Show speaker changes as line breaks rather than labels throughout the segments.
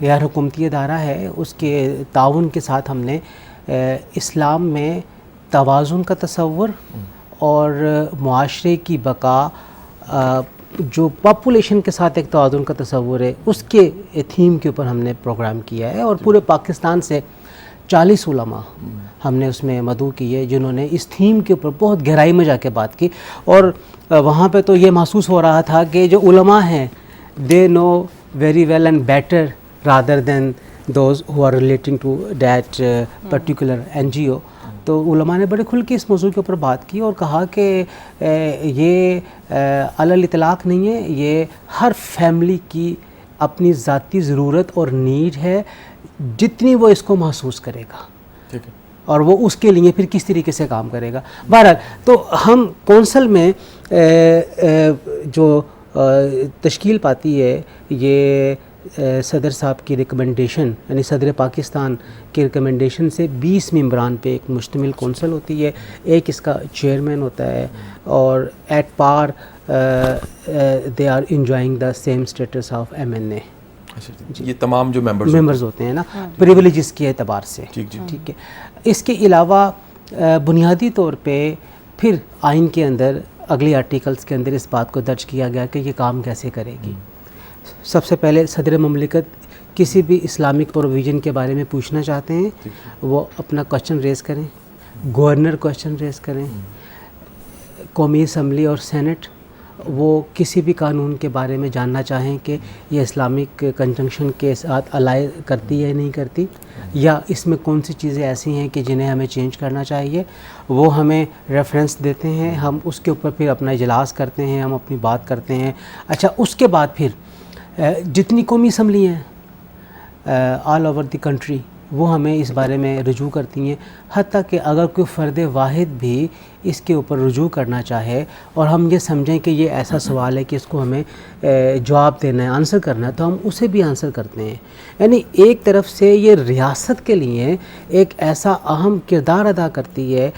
غیر حکومتی ادارہ ہے، اس کے تعاون کے ساتھ ہم نے اسلام میں توازن کا تصور اور معاشرے کی بقا، جو پاپولیشن کے ساتھ ایک توازن کا تصور ہے، اس کے تھیم کے اوپر ہم نے پروگرام کیا ہے، اور پورے پاکستان سے 40 علماء ہم نے اس میں مدعو کیے جنہوں نے اس تھیم کے اوپر بہت گہرائی میں جا کے بات کی. اور وہاں پہ تو یہ محسوس ہو رہا تھا کہ جو علماء ہیں they know very well and better rather than those who are relating to that particular NGO. تو علماء نے بڑے کھل کے اس موضوع کے اوپر بات کی اور کہا کہ یہ علی الاطلاق نہیں ہے، یہ ہر فیملی کی اپنی ذاتی ضرورت اور نیڈ ہے، جتنی وہ اس کو محسوس کرے گا،
ٹھیک ہے، اور
وہ اس کے لیے پھر کس طریقے سے کام کرے گا. بہرحال تو ہم کونسل میں جو تشکیل پاتی ہے، یہ صدر صاحب کی ریکمنڈیشن، یعنی صدر پاکستان کی ریکمنڈیشن سے 20 ممبران پہ ایک مشتمل کونسل ہوتی ہے. ایک اس کا چیئرمین ہوتا ہے، اور at par they are enjoying the same status of MNA.
یہ تمام جو
ممبرز ہوتے ہیں نا، پریولیجز کے اعتبار سے. ٹھیک ہے. اس کے علاوہ بنیادی طور پہ پھر آئین کے اندر اگلے آرٹیکلز کے اندر اس بات کو درج کیا گیا کہ یہ کام کیسے کرے گی. سب سے پہلے صدر مملکت کسی بھی اسلامک پروویژن کے بارے میں پوچھنا چاہتے ہیں، وہ اپنا کوشچن ریز کریں، گورنر کوشچن ریز کریں. قومی اسمبلی اور سینٹ وہ کسی بھی قانون کے بارے میں جاننا چاہیں کہ یہ اسلامک کنجنکشن کے ساتھ الائی کرتی ہے نہیں کرتی، یا اس میں کون سی چیزیں ایسی ہیں کہ جنہیں ہمیں چینج کرنا چاہیے، وہ ہمیں ریفرنس دیتے ہیں، ہم اس کے اوپر پھر اپنا اجلاس کرتے ہیں، ہم اپنی بات کرتے ہیں. اچھا، اس کے بعد پھر جتنی قومی اسمبلی ہیں آل اوور دی کنٹری، وہ ہمیں اس بارے میں رجوع کرتی ہیں. حتیٰ کہ اگر کوئی فرد واحد بھی اس کے اوپر رجوع کرنا چاہے اور ہم یہ سمجھیں کہ یہ ایسا سوال ہے کہ اس کو ہمیں جواب دینا ہے، آنسر کرنا ہے، تو ہم اسے بھی آنسر کرتے ہیں. یعنی ایک طرف سے یہ ریاست کے لیے ایک ایسا اہم کردار ادا کرتی ہے.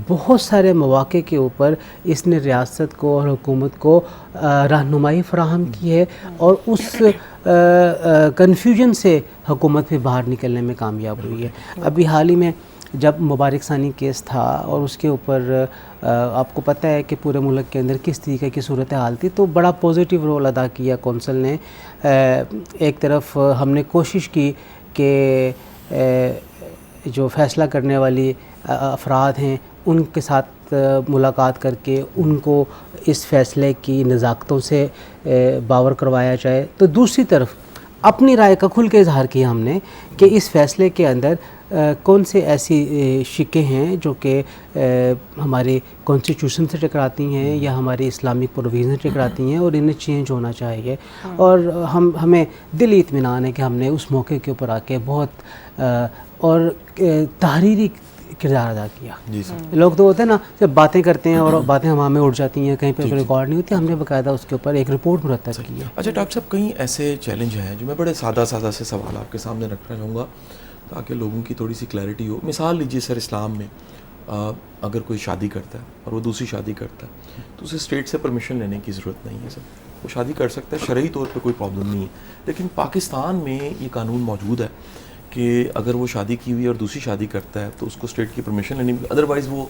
بہت سارے مواقع کے اوپر اس نے ریاست کو اور حکومت کو رہنمائی فراہم کی ہے، اور اس کنفیوژن سے حکومت پھر باہر نکلنے میں کامیاب ہوئی ہے. ابھی حال ہی میں جب مبارک ثانی کیس تھا اور اس کے اوپر آپ کو پتہ ہے کہ پورے ملک کے اندر کس طریقے کی صورتحال تھی، تو بڑا پازیٹیو رول ادا کیا کونسل نے. ایک طرف ہم نے کوشش کی کہ جو فیصلہ کرنے والی افراد ہیں ان کے ساتھ ملاقات کر کے ان کو اس فیصلے کی نزاکتوں سے باور کروایا جائے. تو دوسری طرف اپنی رائے کا کھل کے اظہار کیا ہم نے کہ اس فیصلے کے اندر کون سے ایسی شقیں ہیں جو کہ ہمارے کانسٹیٹیوشن سے ٹکراتی ہیں یا ہماری اسلامک پروویژن سے ٹکراتی ہیں اور انہیں چینج ہونا چاہیے. اور ہمیں دلی اطمینان ہے کہ ہم نے اس موقع کے اوپر آ کے بہت اور تحریری کردار ادا کیا. لوگ تو ہوتے ہیں نا جب باتیں کرتے ہیں اور باتیں ہوا میں اڑ جاتی ہیں، کہیں پہ ریکارڈ نہیں ہوتی، ہم نے باقاعدہ اس کے اوپر ایک رپورٹ مرتب کی ہے.
اچھا ڈاکٹر صاحب، کئی ایسے چیلنج ہیں جو میں بڑے سادہ سے سوال آپ کے سامنے رکھنا چاہوں گا تاکہ لوگوں کی تھوڑی سی کلیئرٹی ہو. مثال لیجیے سر، اسلام میں اگر کوئی شادی کرتا ہے اور وہ دوسری شادی کرتا ہے تو اسے اسٹیٹ سے پرمیشن لینے کی ضرورت نہیں ہے. سر وہ شادی کر سکتا ہے، شرعی طور پہ کوئی پرابلم نہیں ہے. لیکن پاکستان میں یہ قانون موجود ہے کہ اگر وہ شادی کی ہوئی اور دوسری شادی کرتا ہے تو اس کو اسٹیٹ کی پرمیشن لینی، ادروائز وہ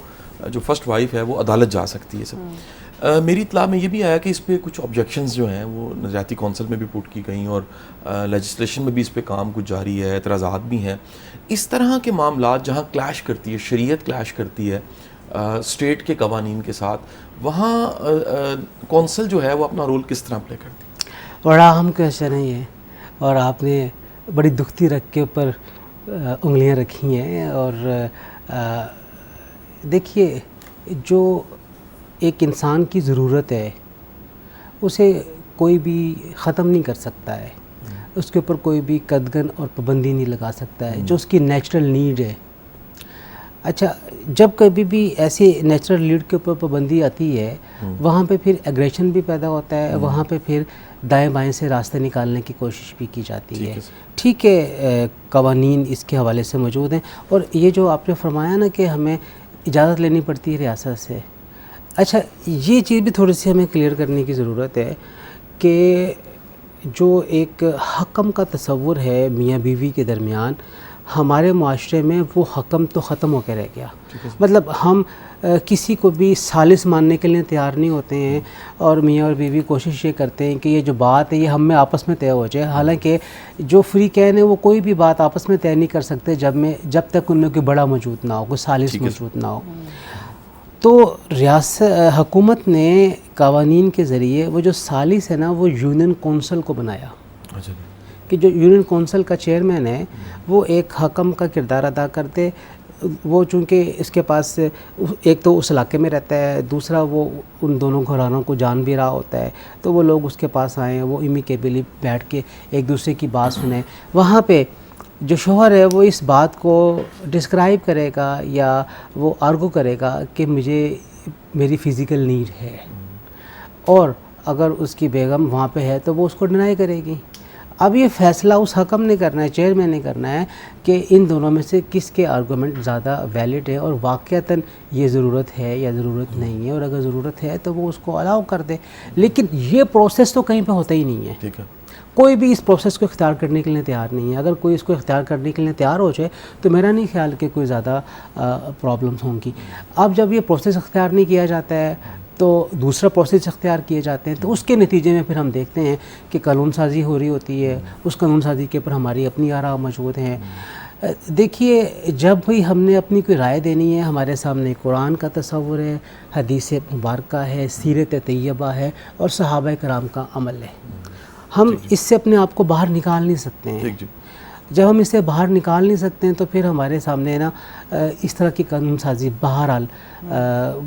جو فرسٹ وائف ہے وہ عدالت جا سکتی ہے. سر میری اطلاع میں یہ بھی آیا کہ اس پہ کچھ آبجیکشنز جو ہیں وہ نظریاتی کونسل میں بھی پٹ کی گئیں اور لیجسلیشن میں بھی اس پہ کام کچھ جاری ہے، اعتراضات بھی ہیں. اس طرح کے معاملات جہاں کلیش کرتی ہے، شریعت کلیش کرتی ہے اسٹیٹ کے قوانین کے ساتھ، وہاں کونسل جو ہے وہ اپنا رول کس طرح پلے کرتی ہے؟
بڑا اہم کویشچن ہے یہ، اور آپ نے بڑی دکھتی رکھ کے اوپر انگلیاں رکھی ہیں. اور دیکھیے، جو ایک انسان کی ضرورت ہے اسے کوئی بھی ختم نہیں کر سکتا ہے، اس کے اوپر کوئی بھی قدغن اور پابندی نہیں لگا سکتا ہے، جو اس کی نیچرل نیڈ ہے. اچھا، جب کبھی بھی ایسی نیچرل نیڈ کے اوپر پابندی آتی ہے وہاں پہ پھر ایگریشن بھی پیدا ہوتا ہے، وہاں پہ پھر دائیں بائیں سے راستے نکالنے کی کوشش بھی کی جاتی ہے. ٹھیک ہے، قوانین اس کے حوالے سے موجود ہیں. اور یہ جو آپ نے فرمایا نا کہ ہمیں اجازت لینی پڑتی ہے ریاست سے، اچھا یہ چیز بھی تھوڑی سی ہمیں کلیئر کرنے کی ضرورت ہے کہ جو ایک حکم کا تصور ہے میاں بیوی کے درمیان، ہمارے معاشرے میں وہ حکم تو ختم ہو کے رہ گیا. مطلب ہم کسی کو بھی ثالث ماننے کے لیے تیار نہیں ہوتے ہیں، اور میاں اور بیوی کوشش یہ کرتے ہیں کہ یہ جو بات ہے یہ ہم میں آپس میں طے ہو جائے. حالانکہ جو فریقین ہیں وہ کوئی بھی بات آپس میں طے نہیں کر سکتے جب تک ان میں کوئی بڑا موجود نہ ہو، کوئی ثالث موجود نہ ہو. تو حکومت نے قوانین کے ذریعے وہ جو ثالث ہے نا، وہ یونین کونسل کو بنایا کہ جو یونین کونسل کا چیئرمین ہے وہ ایک حکم کا کردار ادا کرتے. وہ چونکہ اس کے پاس ایک تو اس علاقے میں رہتا ہے، دوسرا وہ ان دونوں گھرانوں کو جان بھی رہا ہوتا ہے، تو وہ لوگ اس کے پاس آئیں، وہ امیکیبلی بیٹھ کے ایک دوسرے کی بات سنیں. وہاں پہ جو شوہر ہے وہ اس بات کو ڈسکرائب کرے گا یا وہ آرگو کرے گا کہ میری فزیکل نیڈ ہے، اور اگر اس کی بیگم وہاں پہ ہے تو وہ اس کو ڈینائی کرے گی. اب یہ فیصلہ اس حکم نے کرنا ہے، چیئرمین نے کرنا ہے کہ ان دونوں میں سے کس کے آرگومنٹ زیادہ ویلڈ ہے اور واقعتاً یہ ضرورت ہے یا ضرورت نہیں ہے، اور اگر ضرورت ہے تو وہ اس کو الاؤ کر دے. لیکن یہ پروسیس تو کہیں پہ ہوتا ہی نہیں ہے. ٹھیک ہے، کوئی بھی اس پروسیس کو اختیار کرنے کے لیے تیار نہیں ہے. اگر کوئی اس کو اختیار کرنے کے لیے تیار ہو جائے تو میرا نہیں خیال کہ کوئی زیادہ پرابلمس ہوں گی. اب جب یہ پروسیس اختیار نہیں کیا جاتا ہے تو دوسرا پروسیس اختیار کیے جاتے ہیں، تو اس کے نتیجے میں پھر ہم دیکھتے ہیں کہ قانون سازی ہو رہی ہوتی ہے. اس قانون سازی کے اوپر ہماری اپنی آراء موجود ہیں. دیکھیے، جب بھی ہم نے اپنی کوئی رائے دینی ہے، ہمارے سامنے قرآن کا تصور ہے، حدیث مبارکہ ہے، سیرت طیبہ ہے، اور صحابہ کرام کا عمل ہے. ہم اس سے اپنے آپ کو باہر نکال نہیں سکتے ہیں. جب ہم اسے باہر نکال نہیں سکتے ہیں تو پھر ہمارے سامنے نا اس طرح کی قانون سازی بہرحال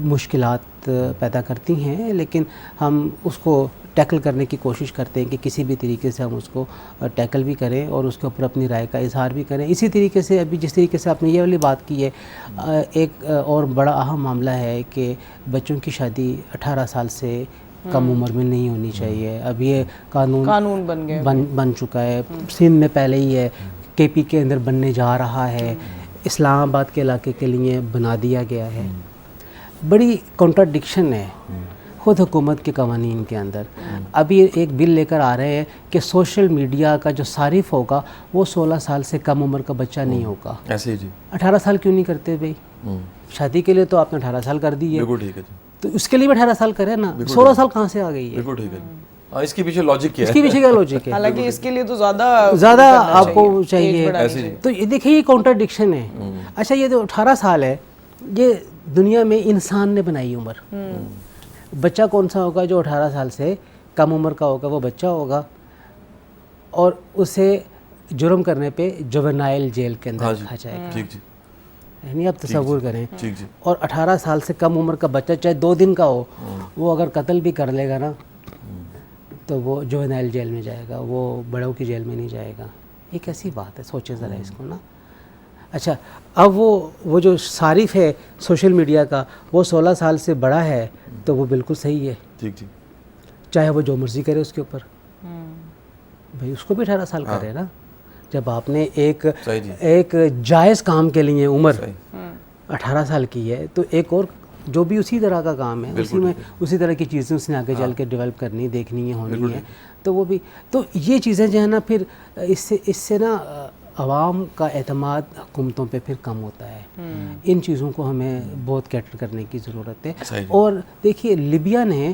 مشکلات پیدا کرتی ہیں. لیکن ہم اس کو ٹیکل کرنے کی کوشش کرتے ہیں کہ کسی بھی طریقے سے ہم اس کو ٹیکل بھی کریں اور اس کے اوپر اپنی رائے کا اظہار بھی کریں. اسی طریقے سے ابھی جس طریقے سے آپ نے یہ والی بات کی ہے، ایک اور بڑا اہم معاملہ ہے کہ بچوں کی شادی 18 سال سے کم عمر میں نہیں ہونی چاہیے. اب یہ قانون بن چکا ہے. سندھ میں پہلے ہی ہے، کے پی کے اندر بننے جا رہا ہے، اسلام آباد کے علاقے کے لیے بنا دیا گیا ہے. بڑی کنٹراڈکشن ہے خود حکومت کے قوانین کے اندر. ابھی ایک بل لے کر آ رہے ہیں کہ سوشل میڈیا کا جو صارف ہوگا وہ 16 سال سے کم عمر کا بچہ نہیں ہوگا. ایسے جی 18 سال کیوں نہیں کرتے بھائی؟ شادی کے لیے تو آپ نے 18 سال کر دی ہے، تو اس کے لیے بھی 18 سال کرے نا. 16 سال کہاں سے آ گئی ہے؟ بالکل ٹھیک ہے.
اس کے پیچھے لاجک کیا ہے؟
اس کے پیچھے کیا لاجک ہے؟
حالانکہ اس کے لیے تو زیادہ
آپ کو چاہیے. تو یہ دیکھیے، یہ کانٹراڈکشن ہے. اچھا، یہ جو 18 سال ہے یہ دنیا میں انسان نے بنائی عمر. بچہ کون سا ہوگا جو 18 سال سے کم عمر کا ہوگا؟ وہ بچہ ہوگا، اور اسے جرم کرنے پہ جوینائل جیل کے اندر رکھا جائے گا. یعنی آپ تصور کریں، اور 18 سال سے کم عمر کا بچہ چاہے 2 دن کا ہو، وہ اگر قتل بھی کر لے گا نا تو وہ جوینائل جیل میں جائے گا، وہ بڑوں کی جیل میں نہیں جائے گا. یہ کیسی بات ہے؟ سوچے ذرا اس کو نا. اچھا، اب وہ جو صارف ہے سوشل میڈیا کا، وہ 16 سال سے بڑا ہے تو وہ بالکل صحیح ہے. چاہے وہ جو مرضی کرے اس کے اوپر، بھائی اس کو بھی 18 سال کرے نا. جب آپ نے ایک جائز کام کے لیے عمر 18 سال کی ہے، تو ایک اور جو بھی اسی طرح کا کام ہے، اسی میں اسی طرح کی چیزیں اس نے آگے چل کے ڈیولپ کرنی، دیکھنی ہے، ہونی ہے، تو وہ بھی. تو یہ چیزیں جو ہے نا، پھر اس سے نا عوام کا اعتماد حکومتوں پہ پھر کم ہوتا ہے. ان چیزوں کو ہمیں بہت کیٹر کرنے کی ضرورت ہے. اور دیکھیے، لیبیا نے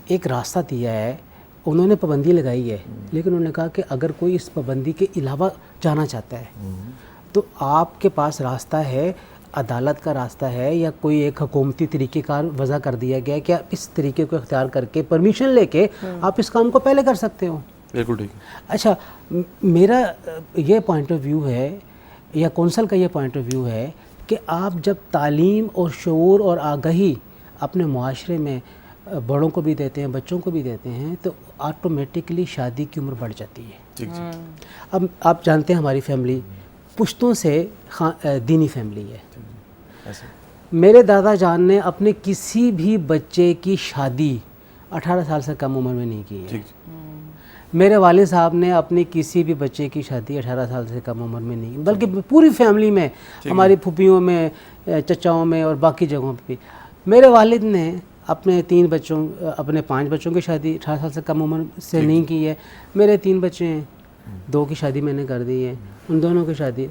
ایک راستہ دیا ہے، انہوں نے پابندی لگائی ہے، لیکن انہوں نے کہا کہ اگر کوئی اس پابندی کے علاوہ جانا چاہتا ہے تو آپ کے پاس راستہ ہے، عدالت کا راستہ ہے، یا کوئی ایک حکومتی طریقہ کار وضع کر دیا گیا ہے کہ آپ اس طریقے کو اختیار کر کے پرمیشن لے کے آپ اس کام کو پہلے کر سکتے ہو. بالکل ٹھیک. اچھا، میرا یہ پوائنٹ آف ویو ہے، یا کونسل کا یہ پوائنٹ آف ویو ہے کہ آپ جب تعلیم اور شعور اور آگہی اپنے معاشرے میں بڑوں کو بھی دیتے ہیں، بچوں کو بھی دیتے ہیں، تو آٹومیٹکلی شادی کی عمر بڑھ جاتی ہے. اب آپ جانتے ہیں ہماری فیملی پشتوں سے دینی فیملی ہے. میرے دادا جان نے اپنے کسی بھی بچے کی شادی 18 سال سے کم عمر میں نہیں کی ہے. میرے والد صاحب نے اپنی کسی بھی بچے کی شادی 18 سال سے کم عمر میں نہیں، بلکہ پوری فیملی میں، ہماری پھوپھیوں میں، چچاؤں میں اور باقی جگہوں پہ بھی. میرے والد نے اپنے 5 بچوں کی شادی 18 سال سے کم عمر سے نہیں کی ہے. میرے 3 بچے ہیں, 2 کی شادی میں نے کر دی ہے, ان دونوں کی شادی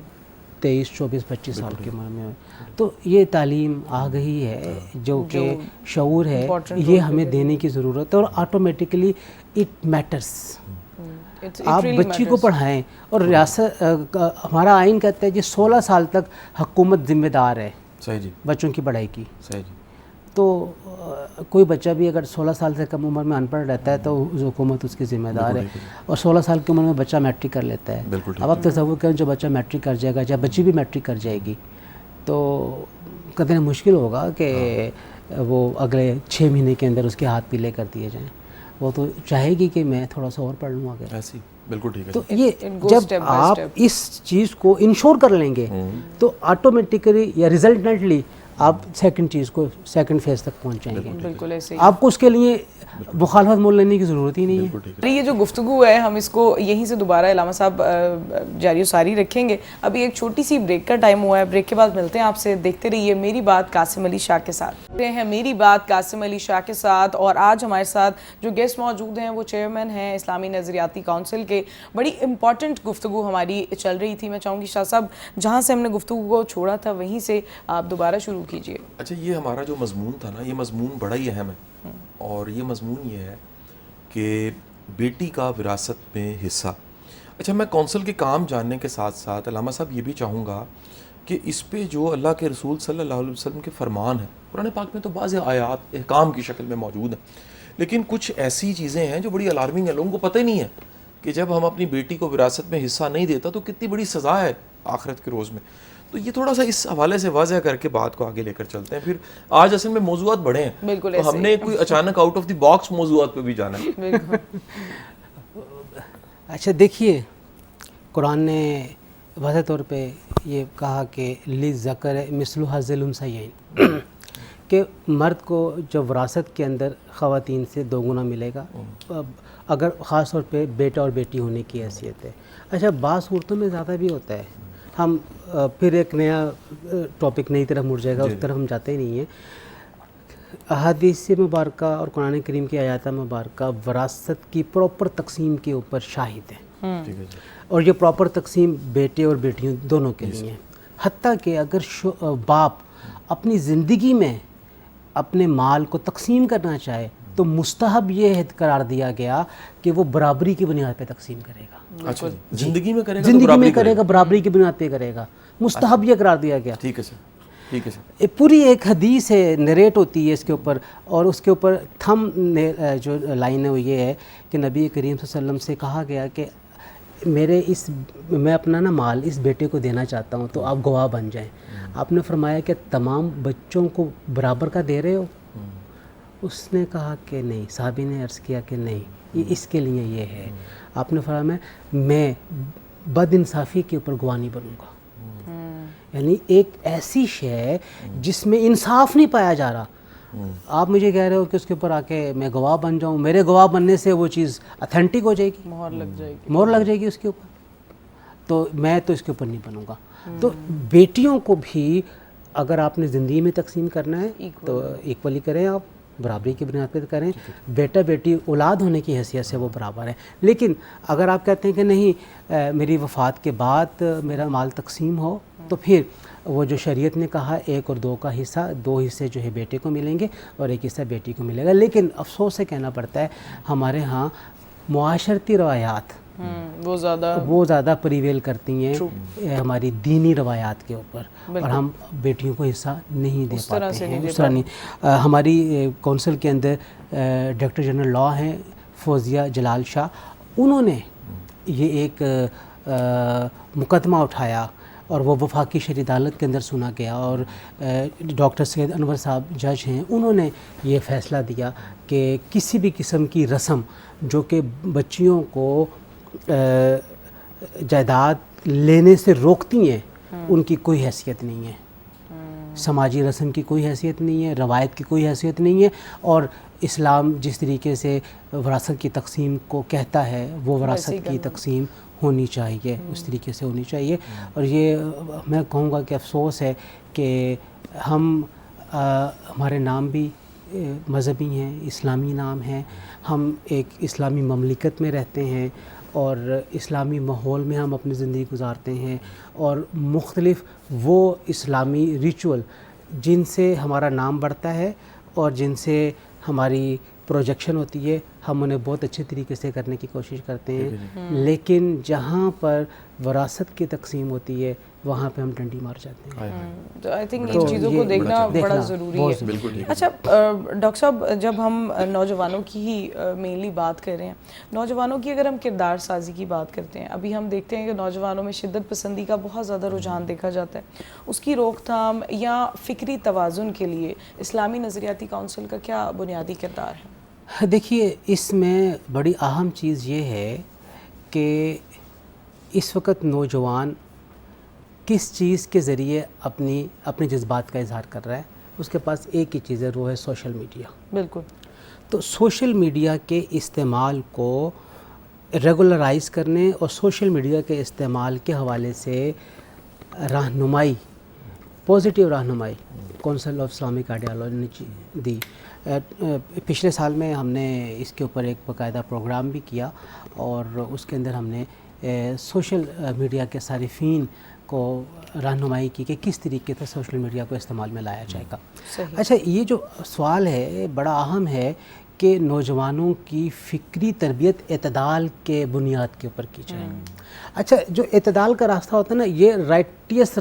23, 24, 25 سال کی عمر میں. تو یہ تعلیم آ گئی ہے, جو کہ شعور ہے, یہ ہمیں دینے کی ضرورت ہے, اور آٹومیٹکلی اٹ میٹرس. آپ بچی کو پڑھائیں, اور ریاست ہمارا آئین کہتا ہے کہ 16 سال تک حکومت ذمہ دار ہے بچوں کی پڑھائی کی. تو کوئی بچہ بھی اگر 16 سال سے کم عمر میں ان پڑھ رہتا ہے تو حکومت اس کی ذمہ دار ہے. اور 16 سال کی عمر میں بچہ میٹرک کر لیتا ہے. اب آپ تصور کریں جو بچہ میٹرک کر جائے گا, یا بچی بھی میٹرک کر جائے گی, تو کتنا مشکل ہوگا کہ وہ اگلے 6 مہینے کے اندر اس کے ہاتھ پیلے کر دیے جائیں. وہ تو چاہے گی کہ میں تھوڑا سا اور پڑھ لوں آگے.
بالکل ٹھیک ہے.
تو یہ جب آپ اس چیز کو انشور کر لیں گے تو آٹومیٹکلی یا ریزلٹنٹلی آپ سیکنڈ فیز تک پہنچ جائیں گے.
بالکل ایسے ہی.
آپ کو اس کے لیے مخالفت مول لینے کی ضرورت ہی نہیں ہے.
یہ جو گفتگو ہے ہم اس کو یہیں سے دوبارہ علامہ صاحب جاری و ساری رکھیں گے. ابھی ایک چھوٹی سی بریک کا ٹائم ہوا ہے, بریک کے بعد ملتے ہیں آپ سے. دیکھتے رہیے میری بات قاسم علی شاہ کے ساتھ. میری بات قاسم علی شاہ کے ساتھ, اور آج ہمارے ساتھ جو گیسٹ موجود ہیں وہ چیئرمین ہیں اسلامی نظریاتی کونسل کے. بڑی امپورٹنٹ گفتگو ہماری چل رہی تھی. میں چاہوں گی شاہ صاحب جہاں سے ہم نے گفتگو کو چھوڑا تھا وہیں سے آپ دوبارہ شروع کیجیے.
اچھا, یہ ہمارا جو مضمون تھا نا, یہ مضمون بڑا ہی اہم ہے, اور یہ مضمون یہ ہے کہ بیٹی کا وراثت میں حصہ. اچھا, میں کونسل کے کام جاننے کے ساتھ ساتھ علامہ صاحب یہ بھی چاہوں گا کہ اس پہ جو اللہ کے رسول صلی اللہ علیہ وسلم کے فرمان ہیں, قرآن پاک میں تو بعض آیات احکام کی شکل میں موجود ہیں, لیکن کچھ ایسی چیزیں ہیں جو بڑی الارمنگ ہیں. لوگوں کو پتہ ہی نہیں ہے کہ جب ہم اپنی بیٹی کو وراثت میں حصہ نہیں دیتا تو کتنی بڑی سزا ہے آخرت کے روز میں. تو یہ تھوڑا سا اس حوالے سے واضح کر کے بات کو آگے لے کر چلتے ہیں. پھر آج اصل میں موضوعات بڑے ہیں,
بالکل
تو ہم نے کوئی اچانک آؤٹ آف دی باکس موضوعات پہ بھی جانا ہے.
اچھا دیکھیے, قرآن نے واضح طور پہ یہ کہا کہ للذکر مثل حظ الانثیین, کہ مرد کو جب وراثت کے اندر خواتین سے 2 گنا ملے گا, اگر خاص طور پہ بیٹا اور بیٹی ہونے کی حیثیت ہے. اچھا, بعض صورتوں میں زیادہ بھی ہوتا ہے. ہم پھر ایک نیا ٹاپک نئی طرف مڑ جائے گا, اس طرف ہم جاتے ہی نہیں ہیں. احادیث مبارکہ اور قرآن کریم کی آیات مبارکہ وراثت کی پراپر تقسیم کے اوپر شاہد ہے, اور یہ پراپر تقسیم بیٹے اور بیٹیوں دونوں کے لیے ہے. حتیٰ کہ اگر باپ اپنی زندگی میں اپنے مال کو تقسیم کرنا چاہے تو مستحب یہ قرار دیا گیا کہ وہ برابری کی بنیاد پہ تقسیم کرے گا.
اچھا, زندگی میں کرے گا,
زندگی میں کرے گا, برابری کی بنیاد پہ کرے گا. مستحب یہ قرار دیا گیا.
ٹھیک ہے سر, ٹھیک ہے سر.
پوری ایک حدیث ہے, نریٹ ہوتی ہے اس کے اوپر, اور اس کے اوپر تھم جو لائن ہے وہ یہ ہے کہ نبی کریم صلی اللہ علیہ وسلم سے کہا گیا کہ میں اپنا نا مال اس بیٹے کو دینا چاہتا ہوں, تو آپ گواہ بن جائیں. آپ نے فرمایا کہ تمام بچوں کو برابر کا دے رہے ہو؟ اس نے کہا کہ نہیں. صحابی نے عرض کیا کہ نہیں, یہ اس کے لیے یہ ہے. آپ نے فرمایا میں بد انصافی کے اوپر گواہ نہیں بنوں گا. یعنی ایک ایسی شے جس میں انصاف نہیں پایا جا رہا, آپ مجھے کہہ رہے ہو کہ اس کے اوپر آ کے میں گواہ بن جاؤں. میرے گواہ بننے سے وہ چیز اتھینٹک ہو جائے گی, مہر لگ جائے گی اس کے اوپر, تو میں تو اس کے اوپر نہیں بنوں گا. تو بیٹیوں کو بھی اگر آپ نے زندگی میں تقسیم کرنا ہے تو ایکولی کریں, آپ برابری کی بنیاد پہ کریں. بیٹا بیٹی اولاد ہونے کی حیثیت سے وہ برابر ہیں. لیکن اگر آپ کہتے ہیں کہ نہیں میری وفات کے بعد میرا مال تقسیم ہو, تو پھر وہ جو شریعت نے کہا 1 اور 2 کا حصہ, 2 حصے جو ہے بیٹے کو ملیں گے اور 1 حصہ بیٹی کو ملے گا. لیکن افسوس سے کہنا پڑتا ہے ہمارے ہاں معاشرتی روایات وہ زیادہ پریویل کرتی ہیں ہماری دینی روایات کے اوپر, اور ہم بیٹیوں کو حصہ نہیں دے پاتے ہیں. اس طرح نہیں. ہماری کونسل کے اندر ڈائریکٹر جنرل لاء ہیں فوزیہ جلال شاہ, انہوں نے یہ ایک مقدمہ اٹھایا اور وہ وفاقی شرعی عدالت کے اندر سنا گیا, اور ڈاکٹر سید انور صاحب جج ہیں, انہوں نے یہ فیصلہ دیا کہ کسی بھی قسم کی رسم جو کہ بچیوں کو جائیداد لینے سے روکتی ہیں ان کی کوئی حیثیت نہیں ہے. سماجی رسم کی کوئی حیثیت نہیں ہے, روایت کی کوئی حیثیت نہیں ہے, اور اسلام جس طریقے سے وراثت کی تقسیم کو کہتا ہے وہ وراثت کی تقسیم ہونی چاہیے, اس طریقے سے ہونی چاہیے. اور یہ میں کہوں گا کہ افسوس ہے کہ ہمارے نام بھی مذہبی ہیں، اسلامی نام ہیں، ہم ایک اسلامی مملکت میں رہتے ہیں اور اسلامی ماحول میں ہم اپنی زندگی گزارتے ہیں، اور مختلف وہ اسلامی ریچول جن سے ہمارا نام بڑھتا ہے اور جن سے ہماری پروجیکشن ہوتی ہے، ہم انہیں بہت اچھے طریقے سے کرنے کی کوشش کرتے ہیں، لیکن جہاں پر وراثت کی تقسیم ہوتی ہے وہاں پہ ہم ڈنڈی مار جاتے ہیں۔
تو آئی تھنک ان چیزوں کو دیکھنا بڑا ضروری ہے۔ اچھا ڈاکٹر صاحب، جب ہم نوجوانوں کی ہی مینلی بات کر رہے ہیں، نوجوانوں کی اگر ہم کردار سازی کی بات کرتے ہیں، ابھی ہم دیکھتے ہیں کہ نوجوانوں میں شدت پسندی کا بہت زیادہ رجحان دیکھا جاتا ہے، اس کی روک تھام یا فکری توازن کے لیے اسلامی نظریاتی کونسل کا کیا بنیادی کردار ہے؟
دیکھیے، اس میں بڑی اہم چیز یہ ہے کہ اس وقت نوجوان کس چیز کے ذریعے اپنے جذبات کا اظہار کر رہا ہے، اس کے پاس ایک ہی چیز ہے، وہ ہے سوشل میڈیا۔
بالکل۔ تو
سوشل میڈیا کے استعمال کو ریگولرائز کرنے اور سوشل میڈیا کے استعمال کے حوالے سے رہنمائی، پازیٹیو رہنمائی کونسل آف اسلامک آئیڈیالوجی نے دی۔ پچھلے سال میں ہم نے اس کے اوپر ایک باقاعدہ پروگرام بھی کیا اور اس کے اندر ہم نے سوشل میڈیا کے صارفین کو رہنمائی کی کہ کس طریقے سے سوشل میڈیا کو استعمال میں لایا جائے گا۔ اچھا، یہ جو سوال ہے بڑا اہم ہے کہ نوجوانوں کی فکری تربیت اعتدال کے بنیاد کے اوپر کی جائے۔ اچھا، جو اعتدال کا راستہ ہوتا ہے نا، یہ رائٹیس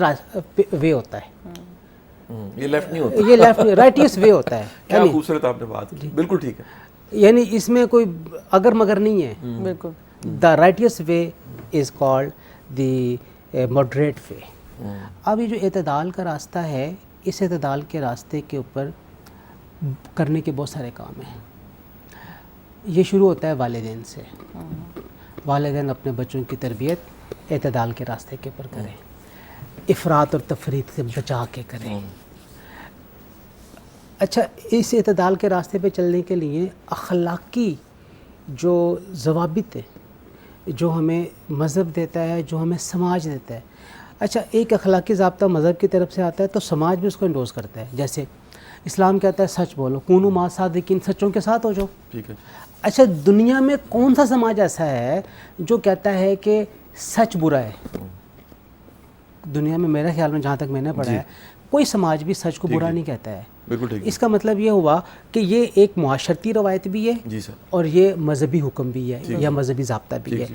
وے ہوتا ہے،
یہ لیفٹ نہیں ہوتا،
یہ لیفٹ رائٹیس وے ہوتا ہے۔
کیا خوبصورت آپ نے بات کی، بالکل ٹھیک ہے،
یعنی اس میں کوئی اگر مگر نہیں ہے۔
بالکل۔
The rightest way is called the moderate way. اب یہ جو اعتدال کا راستہ ہے، اس اعتدال کے راستے کے اوپر کرنے کے بہت سارے کام ہیں۔ یہ شروع ہوتا ہے والدین سے۔ والدین اپنے بچوں کی تربیت اعتدال کے راستے کے اوپر کریں، افراط اور تفریط سے بچا کے کریں۔ اچھا، اس اعتدال کے راستے پہ چلنے کے لیے اخلاقی جو ضوابط ہیں، جو ہمیں مذہب دیتا ہے، جو ہمیں سماج دیتا ہے۔ اچھا، ایک اخلاقی ضابطہ مذہب کی طرف سے آتا ہے تو سماج بھی اس کو انڈوز کرتا ہے، جیسے اسلام کہتا ہے سچ بولو، کونوا مع صادقین، سچوں کے ساتھ ہو جاؤ۔
ٹھیک ہے۔
اچھا، دنیا میں کون سا سماج ایسا ہے جو کہتا ہے کہ سچ برا ہے؟ دنیا میں میرے خیال میں جہاں تک میں نے پڑھا ہے، کوئی سماج بھی سچ کو برا نہیں کہتا ہے۔
بالکل ٹھیک۔
اس کا مطلب یہ ہوا کہ یہ ایک معاشرتی روایت بھی ہے
جی سر،
اور یہ مذہبی حکم بھی ہے یا مذہبی ضابطہ بھی ہے۔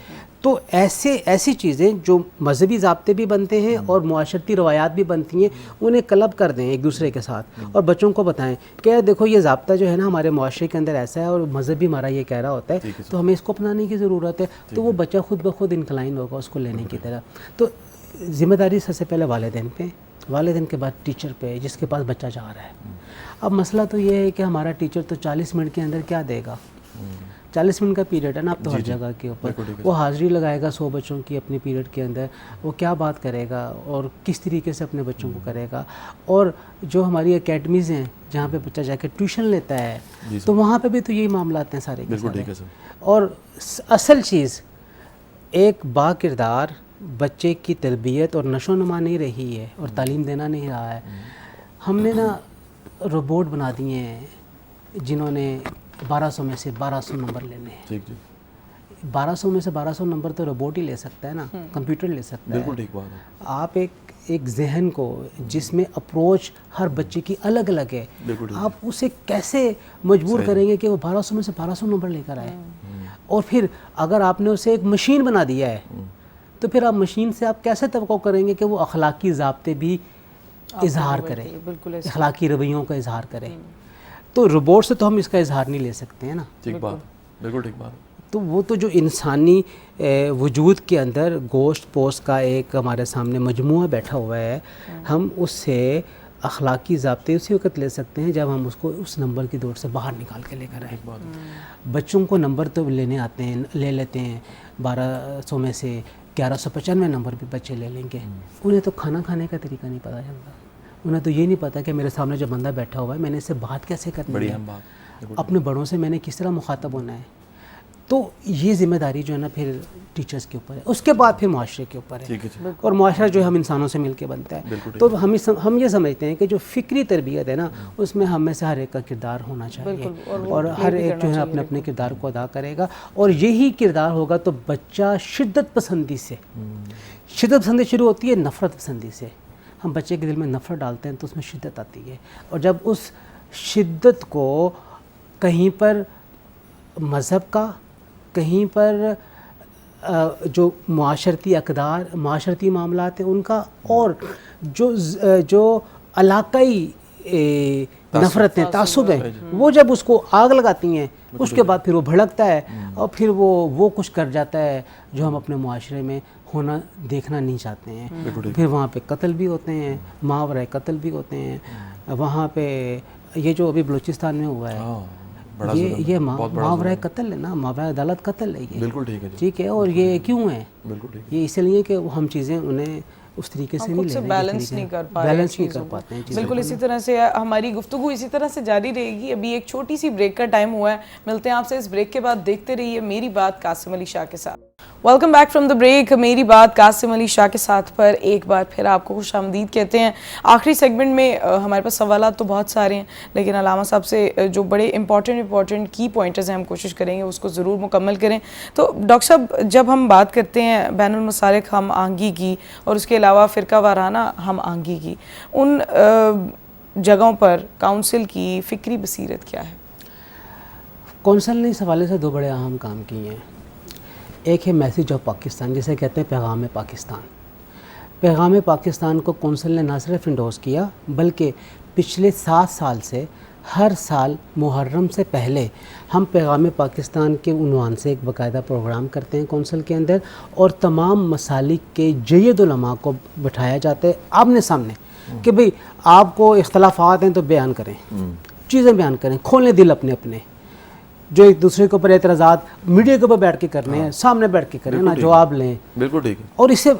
تو ایسی چیزیں جو مذہبی ضابطے بھی بنتے ہیں اور معاشرتی روایات بھی بنتی ہیں، انہیں کلب کر دیں ایک دوسرے کے ساتھ اور بچوں کو بتائیں کہ دیکھو یہ ضابطہ جو ہے نا ہمارے معاشرے کے اندر ایسا ہے اور مذہب بھی ہمارا یہ کہہ رہا ہوتا ہے، تو ہمیں اس کو اپنانے کی ضرورت ہے۔ تو وہ بچہ خود بخود انکلائن ہوگا اس کو لینے کی طرف۔ تو ذمہ داری سب سے پہلے والدین پہ، والدین کے بعد ٹیچر پہ جس کے پاس بچہ جا رہا ہے۔ اب مسئلہ تو یہ ہے کہ ہمارا ٹیچر تو 40 منٹ کے اندر کیا دے گا؟ 40 منٹ کا پیریڈ ہے نا اب تو ہر جگہ کے اوپر، وہ حاضری لگائے گا 100 بچوں کی اپنے پیریڈ کے اندر، وہ کیا بات کرے گا اور کس طریقے سے اپنے بچوں کو کرے گا۔ اور جو ہماری اکیڈمیز ہیں جہاں پہ بچہ جا کے ٹیوشن لیتا ہے تو وہاں پہ بھی تو یہی معاملات ہیں سارے کے سارے۔ اور اصل چیز ایک با کردار بچے کی تربیت اور نشو و نما نہیں رہی ہے اور تعلیم دینا نہیں رہا ہے۔ ہم نے نا روبوٹ بنا دیے ہیں جنہوں نے 1200 میں سے 1200 نمبر لینے ہیں۔ 1200 میں سے 1200 نمبر تو روبوٹ ہی لے سکتا ہے نا، کمپیوٹر لے سکتا ہے۔
بالکل ٹھیک بات ہے۔
آپ ایک ذہن کو جس میں اپروچ ہر بچے کی الگ الگ ہے، آپ اسے کیسے مجبور کریں گے کہ وہ 1200 میں سے 1200 نمبر لے کر آئے؟ اور پھر اگر آپ نے اسے ایک مشین بنا دیا ہے تو پھر آپ مشین سے آپ کیسے توقع کریں گے کہ وہ اخلاقی ضابطے بھی اظہار کرے، اخلاقی رویوں کا اظہار کرے؟ تو روبوٹ سے تو ہم اس کا اظہار نہیں لے سکتے ہیں نا۔
ٹھیک بات، بالکل ٹھیک بات۔
تو وہ تو جو انسانی وجود کے اندر گوشت پوست کا ایک ہمارے سامنے مجموعہ بیٹھا ہوا ہے، ہم اس سے اخلاقی ضابطے اسی وقت لے سکتے ہیں جب ہم اس کو اس نمبر کی دوڑ سے باہر نکال کے لے کر آئیں۔ بچوں کو نمبر تو لینے آتے ہیں، لے لیتے ہیں 1200 میں سے 1195 نمبر بھی بچے لے لیں گے۔ انہیں تو کھانا کھانے کا طریقہ نہیں پتہ چلتا، انہیں تو یہ نہیں پتا کہ میرے سامنے جو بندہ بیٹھا ہوا ہے میں نے اس سے بات کیسے کرنی ہے، اپنے بڑوں سے میں نے کس طرح مخاطب ہونا ہے۔ تو یہ ذمہ داری جو ہے نا پھر ٹیچرز کے اوپر ہے، اس کے بعد پھر معاشرے کے اوپر ہے، اور معاشرہ جو ہے ہم انسانوں سے مل کے بنتا ہے. تو ہم یہ سمجھتے ہیں کہ جو فکری تربیت ہے نا اس میں ہم میں سے ہر ایک کا کردار ہونا چاہیے، اور ہر ایک جو ہے اپنے اپنے کردار کو ادا کرے گا، اور یہی کردار ہوگا تو بچہ شدت پسندی شروع ہوتی ہے نفرت پسندی سے. ہم بچے کے دل میں نفرت ڈالتے ہیں تو اس میں شدت آتی ہے، اور جب اس شدت کو کہیں پر مذہب کا، کہیں پر جو معاشرتی اقدار، معاشرتی معاملات ہیں ان کا، اور جو علاقائی نفرتیں، تعصب ہیں، وہ جب اس کو آگ لگاتی ہیں اس کے بعد پھر وہ بھڑکتا ہے، اور پھر وہ کچھ کر جاتا ہے جو ہم اپنے معاشرے میں ہونا دیکھنا نہیں چاہتے ہیں. پھر وہاں پہ قتل بھی ہوتے ہیں، ماورائے قتل بھی ہوتے ہیں. وہاں پہ یہ جو ابھی بلوچستان میں ہوا ہے یہ ماورائے قتل ہے نا، ماورائے عدالت قتل ہے یہ.
بالکل
ٹھیک ہے. اور یہ کیوں ہے؟ یہ اس لیے کہ ہم چیزیں انہیں اس طریقے سے نہیں لے رہے،
بیلنس نہیں کر
پاتے ہیں.
بالکل اسی طرح سے ہماری گفتگو اسی طرح سے جاری رہے گی. ابھی ایک چھوٹی سی بریک کا ٹائم ہوا ہے، ملتے ہیں آپ سے اس بریک کے بعد. دیکھتے رہیے میری بات قاسم علی شاہ کے ساتھ. Welcome back from the break. میری بات قاسم علی شاہ کے ساتھ پر ایک بار پھر آپ کو خوش آمدید کہتے ہیں. آخری سیگمنٹ میں ہمارے پاس سوالات تو بہت سارے ہیں، لیکن علامہ صاحب سے جو بڑے امپورٹنٹ کی پوائنٹرز ہیں ہم کوشش کریں گے اس کو ضرور مکمل کریں. تو ڈاکٹر صاحب جب ہم بات کرتے ہیں بین المسالک ہم آہنگی کی اور اس کے علاوہ فرقہ وارانہ ہم آہنگی کی، ان جگہوں پر کونسل کی فکری بصیرت کیا ہے؟
کونسل نے اس حوالے سے دو بڑے اہم کام کیے ہیں. ایک ہے میسیج آف پاکستان، جسے کہتے ہیں پیغام پاکستان. پیغام پاکستان کو کونسل نے نہ صرف انڈورس کیا بلکہ پچھلے 7 سال سے ہر سال محرم سے پہلے ہم پیغام پاکستان کے عنوان سے ایک باقاعدہ پروگرام کرتے ہیں کونسل کے اندر، اور تمام مسالک کے جید علماء کو بٹھایا جاتا ہے آمنے سامنے کہ بھئی آپ کو اختلافات ہیں تو بیان کریں، چیزیں بیان کریں، کھولیں دل اپنے اپنے. جو ایک دوسرے کے اوپر اعتراضات میڈیا کے اوپر بیٹھ کے کرنے ہیں، سامنے بیٹھ کے کریں نا، جواب لیں. بالکل ٹھیک ہے. اور اس سے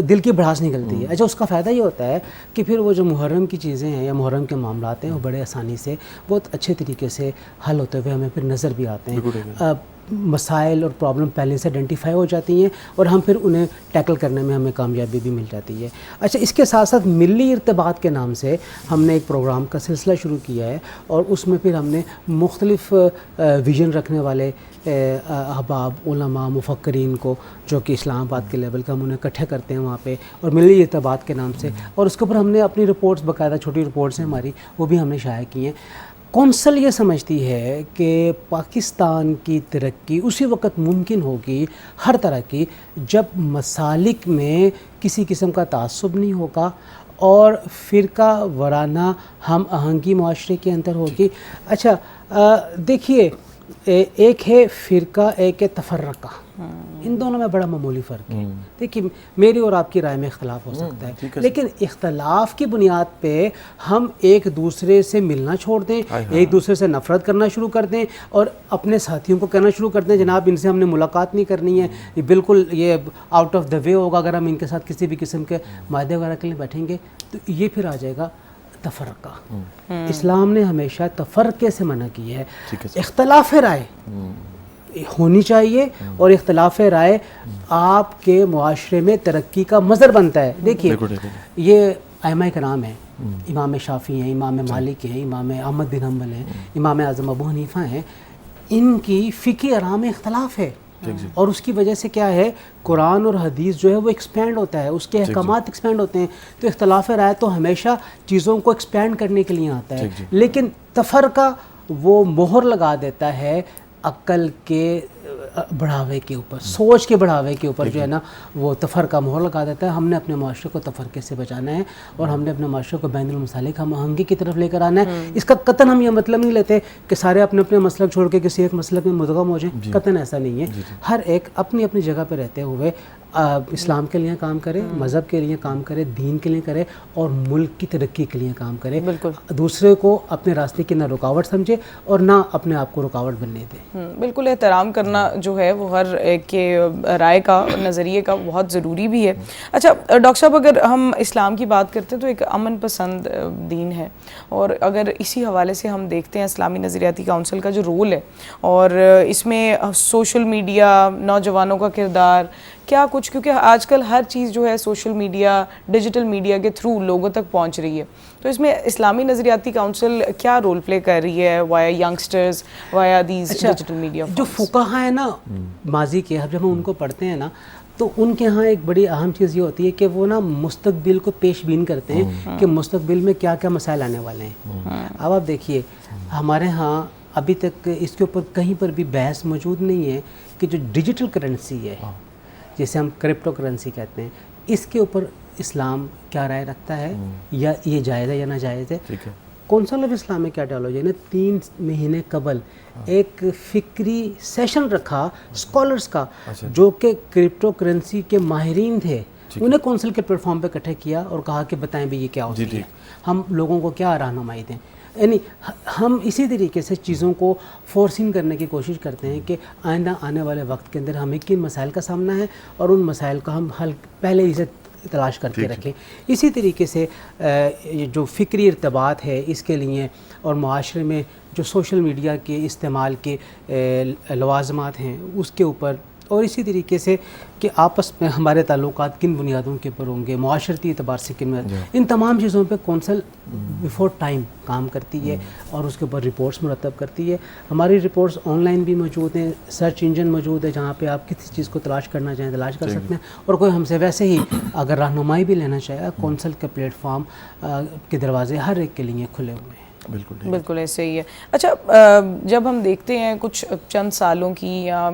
دل کی بھڑاس نکلتی ہے. اچھا، اس کا فائدہ یہ ہوتا ہے کہ پھر وہ جو محرم کی چیزیں ہیں یا محرم کے معاملات ہیں وہ بڑے آسانی سے بہت اچھے طریقے سے حل ہوتے ہوئے ہمیں پھر نظر بھی آتے ہیں. مسائل اور پرابلم پہلے سے آئیڈینٹیفائی ہو جاتی ہیں اور ہم پھر انہیں ٹیکل کرنے میں ہمیں کامیابی بھی مل جاتی ہے. اچھا، اس کے ساتھ ساتھ ملی ارتباط کے نام سے ہم نے ایک پروگرام کا سلسلہ شروع کیا ہے، اور اس میں پھر ہم نے مختلف ویژن رکھنے والے احباب، علماء، مفکرین کو، جو کہ اسلام آباد کے لیول کا، ہم انہیں اکٹھے کرتے ہیں وہاں پہ، اور ملی ارتباط کے نام سے، اور اس کے اوپر ہم نے اپنی رپورٹس، باقاعدہ چھوٹی رپورٹس ہیں ہماری، وہ بھی ہم نے شائع کی ہیں. کونسل یہ سمجھتی ہے کہ پاکستان کی ترقی اسی وقت ممکن ہوگی ہر طرح کی جب مسالک میں کسی قسم کا تعصب نہیں ہوگا اور فرقہ وارانہ ہم آہنگی معاشرے کے اندر ہوگی. اچھا دیکھیے، ایک ہے فرقہ، ایک ہے تفرقہ. ان دونوں میں بڑا معمولی فرق ہے. دیکھیے، میری اور آپ کی رائے میں اختلاف ہو سکتا ہے، لیکن اختلاف کی بنیاد پہ ہم ایک دوسرے سے ملنا چھوڑ دیں، ایک دوسرے سے نفرت کرنا شروع کر دیں، اور اپنے ساتھیوں کو کہنا شروع کر دیں جناب ان سے ہم نے ملاقات نہیں کرنی ہے، یہ بالکل یہ آؤٹ آف دا وے ہوگا اگر ہم ان کے ساتھ کسی بھی قسم کے معاہدے وغیرہ کے لیے بیٹھیں گے، تو یہ پھر آ جائے گا تفرقہ. اسلام نے ہمیشہ تفرقے سے منع کی ہے. اختلاف رائے ہونی چاہیے، اور اختلاف رائے آپ کے معاشرے میں ترقی کا مظہر بنتا ہے. دیکھیے، یہ ائمہ کرام ہیں، امام شافعی ہیں، امام مالک ہیں، امام احمد بن حنبل ہیں، امام اعظم ابو حنیفہ ہیں، ان کی فقہی آراء میں اختلاف ہے، اور اس کی وجہ سے کیا ہے، قرآن اور حدیث جو ہے وہ ایکسپینڈ ہوتا ہے، اس کے احکامات ایکسپینڈ ہوتے ہیں. تو اختلاف رائے تو ہمیشہ چیزوں کو ایکسپینڈ کرنے کے لیے آتا ہے، لیکن تفرقہ وہ مہر لگا دیتا ہے عقل کے بڑھاوے کے اوپر، سوچ کے بڑھاوے کے اوپر جو ہے نا، وہ تفرقہ مہر لگا دیتا ہے. ہم نے اپنے معاشرے کو تفرقے سے بچانا ہے، اور ہم نے اپنے معاشرے کو بین المسالک ہم آہنگی کی طرف لے کر آنا ہے. اس کا قطعاً ہم یہ مطلب نہیں لیتے کہ سارے اپنے اپنے مسلک چھوڑ کے کسی ایک مسلک میں مدغم ہو جائیں، قطعاً ایسا نہیں ہے. ہر ایک اپنی اپنی جگہ پہ رہتے ہوئے اسلام کے لیے کام کرے، مذہب کے لیے کام کرے، دین کے لیے کرے، اور ملک کی ترقی کے لیے کام کرے. دوسرے کو اپنے راستے کی نہ رکاوٹ سمجھے اور نہ اپنے آپ کو رکاوٹ بننے دے.
بالکل احترام کرنا جاننا جو ہے وہ ہر ایک کے رائے کا, نظریے کا بہت ضروری بھی ہے. اچھا ڈاکٹر صاحب, اگر ہم اسلام کی بات کرتے ہیں تو ایک امن پسند دین ہے, اور اگر اسی حوالے سے ہم دیکھتے ہیں اسلامی نظریاتی کونسل کا جو رول ہے, اور اس میں سوشل میڈیا, نوجوانوں کا کردار کیا کچھ, کیونکہ آج کل ہر چیز جو ہے سوشل میڈیا, ڈیجیٹل میڈیا کے تھرو لوگوں تک پہنچ رہی ہے, تو اس میں اسلامی نظریاتی کونسل کیا رول پلے کر رہی ہے وایا ینگسٹرز, وایا دیز ڈیجیٹل میڈیا؟
جو فقہا ہیں نا ماضی کے, جب ہم ان کو پڑھتے ہیں نا تو ان کے ہاں ایک بڑی اہم چیز یہ ہوتی ہے کہ وہ نا مستقبل کو پیش بین کرتے ہیں کہ مستقبل میں کیا کیا مسائل آنے والے ہیں. اب آپ دیکھیے ہمارے ہاں ابھی تک اس کے اوپر کہیں پر بھی بحث موجود نہیں ہے کہ جو ڈیجیٹل کرنسی ہے جسے ہم کرپٹو کرنسی کہتے ہیں, اس کے اوپر اسلام کیا رائے رکھتا ہے, یا یہ جائز ہے یا ناجائز ہے. کونسل آف اسلامک آئیڈیالوجی نے 3 مہینے قبل ایک فکری سیشن رکھا اسکالرس کا, جو کہ کرپٹو کرنسی کے ماہرین تھے, انہیں کونسل کے پلیٹ فارم پہ اکٹھے کیا اور کہا کہ بتائیں بھی یہ کیا ہوتی ہے, ہم لوگوں کو کیا رہنمائی دیں. یعنی ہم اسی طریقے سے چیزوں کو فورسنگ کرنے کی کوشش کرتے ہیں کہ آئندہ آنے والے وقت کے اندر ہمیں کن مسائل کا سامنا ہے اور ان مسائل کا ہم حل پہلے ہی سے تلاش کر کے رکھیں. اسی طریقے سے جو فکری ارتباط ہے اس کے لیے اور معاشرے میں جو سوشل میڈیا کے استعمال کے لوازمات ہیں اس کے اوپر, اور اسی طریقے سے کہ آپس میں ہمارے تعلقات کن بنیادوں کے اوپر ہوں گے, معاشرتی اعتبار سے کن, ان تمام چیزوں پہ کونسل بیفور ٹائم کام کرتی ہے اور اس کے اوپر رپورٹس مرتب کرتی ہے. ہماری رپورٹس آن لائن بھی موجود ہیں, سرچ انجن موجود ہے جہاں پہ آپ کسی چیز کو تلاش کرنا چاہیں تلاش کر سکتے ہیں, اور کوئی ہم سے ویسے ہی اگر رہنمائی بھی لینا چاہے کونسل کے پلیٹ فارم کے دروازے ہر ایک کے لیے کھلے ہوئے ہیں.
بالکل ایسے ہی ہے. اچھا جب ہم دیکھتے ہیں کچھ چند سالوں کی یا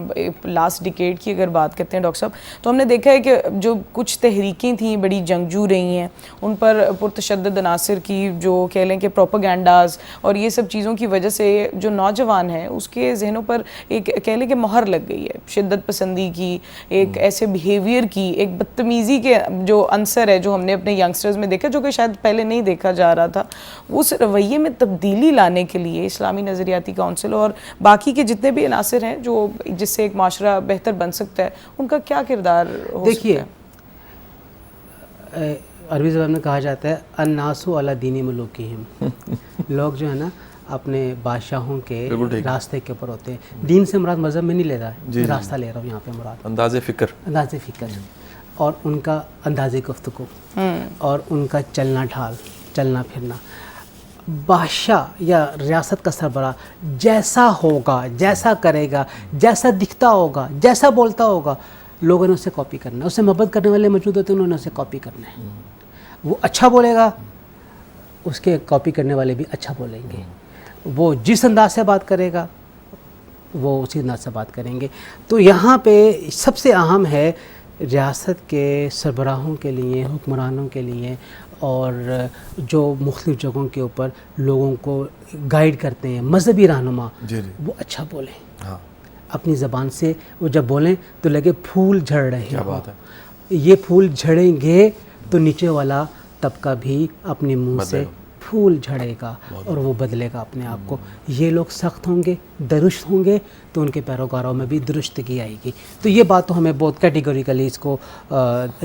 لاسٹ ڈیکیڈ کی اگر بات کرتے ہیں ڈاکٹر صاحب, تو ہم نے دیکھا ہے کہ جو کچھ تحریکیں تھیں بڑی جنگجو رہی ہیں, ان پر پرتشدد عناصر کی جو کہہ لیں کہ پروپیگنڈاز اور یہ سب چیزوں کی وجہ سے جو نوجوان ہیں اس کے ذہنوں پر ایک کہہ لیں کہ مہر لگ گئی ہے, شدت پسندی کی, ایک ایسے بیہیویئر کی, ایک بدتمیزی کے جو عنصر ہے جو ہم نے اپنے ینگسٹرز میں دیکھا جو کہ شاید پہلے نہیں دیکھا جا رہا تھا. اس رویے میں تبدیلی لانے کے لیے اسلامی نظریاتی کونسل اور باقی کے جتنے بھی عناصر ہیں جو جس سے ایک معاشرہ بہتر بن سکتا ہے, ان کا کیا کردار ہو سکتا ہے؟
دیکھیے عربی زبان میں کہا جاتا ہے الناس علی دین ملوکہم, لوگ جو ہے نا اپنے بادشاہوں کے راستے کے اوپر ہوتے ہیں. دین سے مراد مذہب میں نہیں لے رہا ہے, راستہ لے رہا ہوں یہاں پہ مراد
انداز فکر
اور ان کا انداز گفتگو اور ان کا چلنا ڈھال, چلنا پھرنا. بادشاہ یا ریاست کا سربراہ جیسا ہوگا, جیسا کرے گا, جیسا دکھتا ہوگا, جیسا بولتا ہوگا, لوگوں نے اسے کاپی کرنا ہے. اسے محبت کرنے والے موجود ہوتے ہیں, انہوں نے اسے کاپی کرنا ہے. وہ اچھا بولے گا, اس کے کاپی کرنے والے بھی اچھا بولیں گے. وہ جس انداز سے بات کرے گا وہ اسی انداز سے بات کریں گے. تو یہاں پہ سب سے اہم ہے ریاست کے سربراہوں کے لیے, حکمرانوں کے لیے, اور جو مختلف جگہوں کے اوپر لوگوں کو گائیڈ کرتے ہیں, مذہبی رہنما, وہ اچھا بولیں. اپنی زبان سے وہ جب بولیں تو لگے پھول جھڑ رہے ہوں. یہ پھول جھڑیں گے تو نیچے والا طبقہ بھی اپنے منہ سے پھول جھڑے گا اور وہ بدلے گا اپنے آپ کو. یہ لوگ سخت ہوں گے, درست ہوں گے, تو ان کے پیروکاروں میں بھی درستگی آئے گی. تو یہ بات تو ہمیں بہت کیٹیگوریکلی اس کو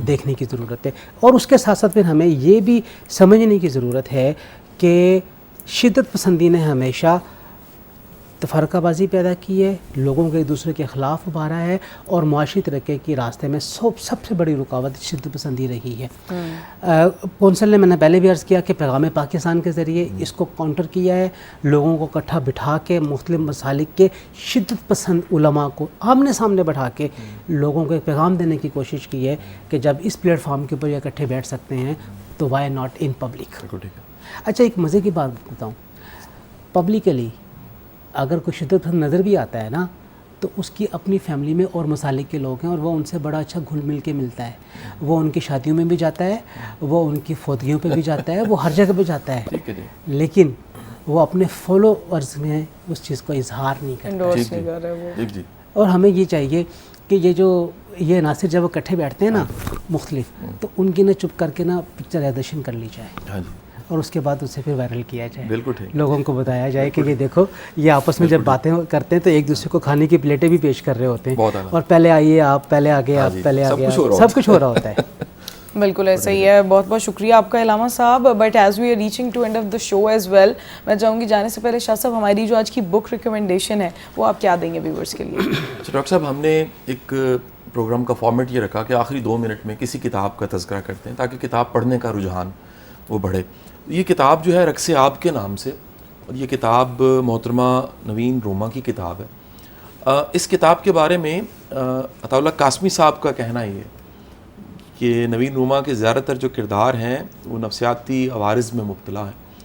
دیکھنے کی ضرورت ہے. اور اس کے ساتھ ساتھ پھر ہمیں یہ بھی سمجھنے کی ضرورت ہے کہ شدت پسندی نے ہمیشہ تفرقہ بازی پیدا کی ہے, لوگوں کے ایک دوسرے کے خلاف ابھارا ہے, اور معاشی ترقی کے راستے میں سب سے بڑی رکاوٹ شدت پسندی رہی ہے. کونسل نے, میں نے پہلے بھی عرض کیا کہ پیغام پاکستان کے ذریعے اس کو کاؤنٹر کیا ہے. لوگوں کو اکٹھا بٹھا کے مختلف مسالک کے شدت پسند علماء کو آمنے سامنے بٹھا کے لوگوں کو ایک پیغام دینے کی کوشش کی ہے کہ جب اس پلیٹ فارم کے اوپر یہ اکٹھے بیٹھ سکتے ہیں تو وائی ناٹ ان پبلک. اچھا ایک مزے کی بات بتاؤں, پبلکلی اگر کوئی شدت پسند نظر بھی آتا ہے نا تو اس کی اپنی فیملی میں اور مسالک کے لوگ ہیں اور وہ ان سے بڑا اچھا گھل مل کے ملتا ہے. وہ ان کی شادیوں میں بھی جاتا ہے, وہ ان کی فوتگیوں پہ بھی جاتا ہے, وہ ہر جگہ پہ جاتا ہے, لیکن وہ اپنے فالوورز میں اس چیز کو اظہار نہیں کرتا. اور ہمیں یہ چاہیے کہ یہ عناصر جب اکٹھے بیٹھتے ہیں نا مختلف, تو ان کی نا چپ کر کے نا پکچرائزیشن کر لی جائے, اور اس کے بعد اسے پھر وائرل کیا جائے,
بالکل ٹھیک,
لوگوں کو بتایا جائے کہ یہ دیکھو یہ آپس میں جب باتیں کرتے ہیں تو ایک دوسرے کو کھانے کی پلیٹیں بھی پیش کر رہے ہوتے ہیں, اور پہلے آئیے آپ, پہلے آگے آپ, پہلے آگے, سب کچھ ہو رہا ہوتا ہے.
بالکل ایسا ہی ہے. بہت بہت شکریہ آپ کا علامہ صاحب. But as we are reaching to end of the show as well, میں چاہوں گی جانے سے پہلے شاہ صاحب ہماری جو آج کی بک ریکمنڈیشن ہے وہ آپ کیا دیں گے ویورس کے لیے؟
اچھا ڈاکٹر صاحب, ہم نے ایک پروگرام کا فارمیٹ یہ رکھا کہ آخری 2 منٹ میں کسی کتاب کا تذکرہ کرتے ہیں تاکہ کتاب پڑھنے کا رجحان وہ بڑھے. یہ کتاب جو ہے رقص آب کے نام سے, اور یہ کتاب محترمہ نوین روما کی کتاب ہے. اس کتاب کے بارے میں عطا اللہ قاسمی صاحب کا کہنا یہ ہے کہ نوین روما کے زیادہ تر جو کردار ہیں وہ نفسیاتی عوارض میں مبتلا ہیں,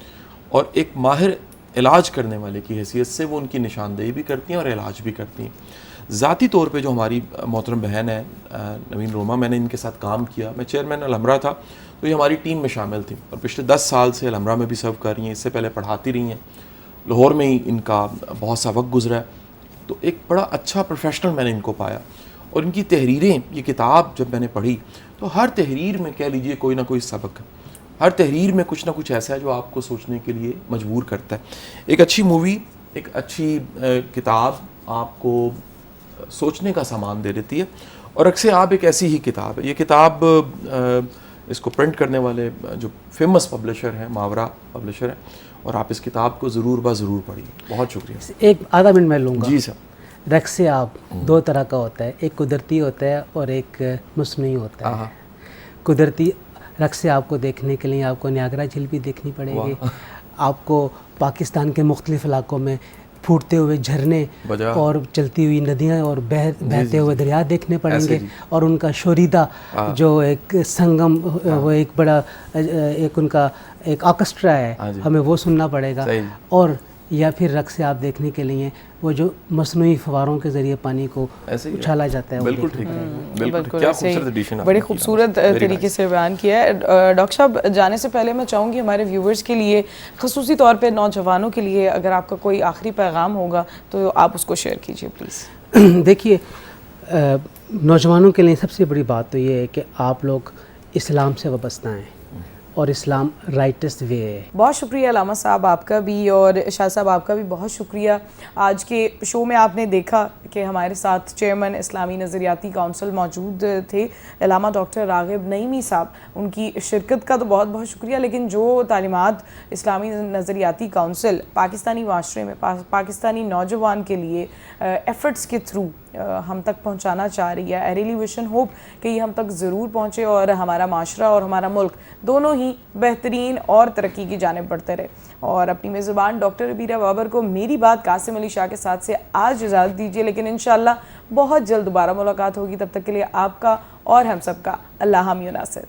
اور ایک ماہر علاج کرنے والے کی حیثیت سے وہ ان کی نشاندہی بھی کرتی ہیں اور علاج بھی کرتی ہیں. ذاتی طور پہ جو ہماری محترم بہن ہے نوین روما, میں نے ان کے ساتھ کام کیا, میں چیئرمین الحمرہ تھا تو یہ ہماری ٹیم میں شامل تھیں, اور پچھلے 10 سال سے الحمرہ میں بھی سرو کر رہی ہیں. اس سے پہلے پڑھاتی رہی ہیں, لاہور میں ہی ان کا بہت سا وقت گزرا ہے. تو ایک بڑا اچھا پروفیشنل میں نے ان کو پایا, اور ان کی تحریریں, یہ کتاب جب میں نے پڑھی تو ہر تحریر میں کہہ لیجئے کوئی نہ کوئی سبق ہے, ہر تحریر میں کچھ نہ کچھ ایسا ہے جو آپ کو سوچنے کے لیے مجبور کرتا ہے. ایک اچھی مووی, ایک اچھی کتاب آپ کو سوچنے کا سامان دے دیتی ہے, اور رقص آب ایک ایسی ہی کتاب ہے. یہ کتاب اس کو پرنٹ کرنے والے جو فیمس پبلشر ہیں ماورا پبلشر ہیں, اور آپ اس کتاب کو ضرور ضرور پڑھیے. بہت شکریہ.
ایک آدھا منٹ میں لوں گا.
جی سر.
رقص آب 2 طرح کا ہوتا ہے, ایک قدرتی ہوتا ہے اور ایک مصنوعی ہوتا ہے. قدرتی رقص آب کو دیکھنے کے لیے آپ کو نیاگرا جھیل بھی دیکھنی پڑے گی, آپ کو پاکستان کے مختلف علاقوں میں پھوٹتے ہوئے جھرنے اور چلتی ہوئی ندیاں اور بہتے ہوئے دریا دیکھنے پڑیں گے, اور ان کا شوریدہ جو ایک سنگم, وہ ایک بڑا ایک ان کا ایک آرکسٹرا ہے, ہمیں وہ سننا پڑے گا. اور یا پھر رقص آب دیکھنے کے لیے وہ جو مصنوعی فواروں کے ذریعے پانی کو اچھالا جاتا ہے.
بالکل ٹھیک ہے, بالکل کیا خوبصورت ایڈیشن,
بڑے خوبصورت طریقے سے بیان کیا ہے. ڈاکٹر صاحب جانے سے پہلے میں چاہوں گی ہمارے ویورز کے لیے, خصوصی طور پہ نوجوانوں کے لیے, اگر آپ کا کوئی آخری پیغام ہوگا تو آپ اس کو شیئر کیجیے پلیز.
دیکھیے, نوجوانوں کے لیے سب سے بڑی بات تو یہ ہے کہ آپ لوگ اسلام سے وابستہ ہیں, اور اسلام رائٹسٹ وے ہے.
بہت شکریہ علامہ صاحب آپ کا بھی, اور شاہ صاحب آپ کا بھی بہت شکریہ. آج کے شو میں آپ نے دیکھا کہ ہمارے ساتھ چیئرمین اسلامی نظریاتی کونسل موجود تھے علامہ ڈاکٹر راغب نعیمی صاحب. ان کی شرکت کا تو بہت بہت شکریہ, لیکن جو تعلیمات اسلامی نظریاتی کونسل پاکستانی معاشرے میں پاکستانی نوجوان کے لیے ایفرٹس کے تھرو ہم تک پہنچانا چاہ رہی ہے, I really wish and hope کہ یہ ہم تک ضرور پہنچے, اور ہمارا معاشرہ اور ہمارا ملک دونوں ہی بہترین اور ترقی کی جانب بڑھتے رہے. اور اپنی میزبان ڈاکٹر ربیرہ بابر کو میری بات قاسم علی شاہ کے ساتھ سے آج اجازت دیجیے, لیکن انشاءاللہ بہت جلد دوبارہ ملاقات ہوگی. تب تک کے لیے آپ کا اور ہم سب کا اللہ حامی و ناصر.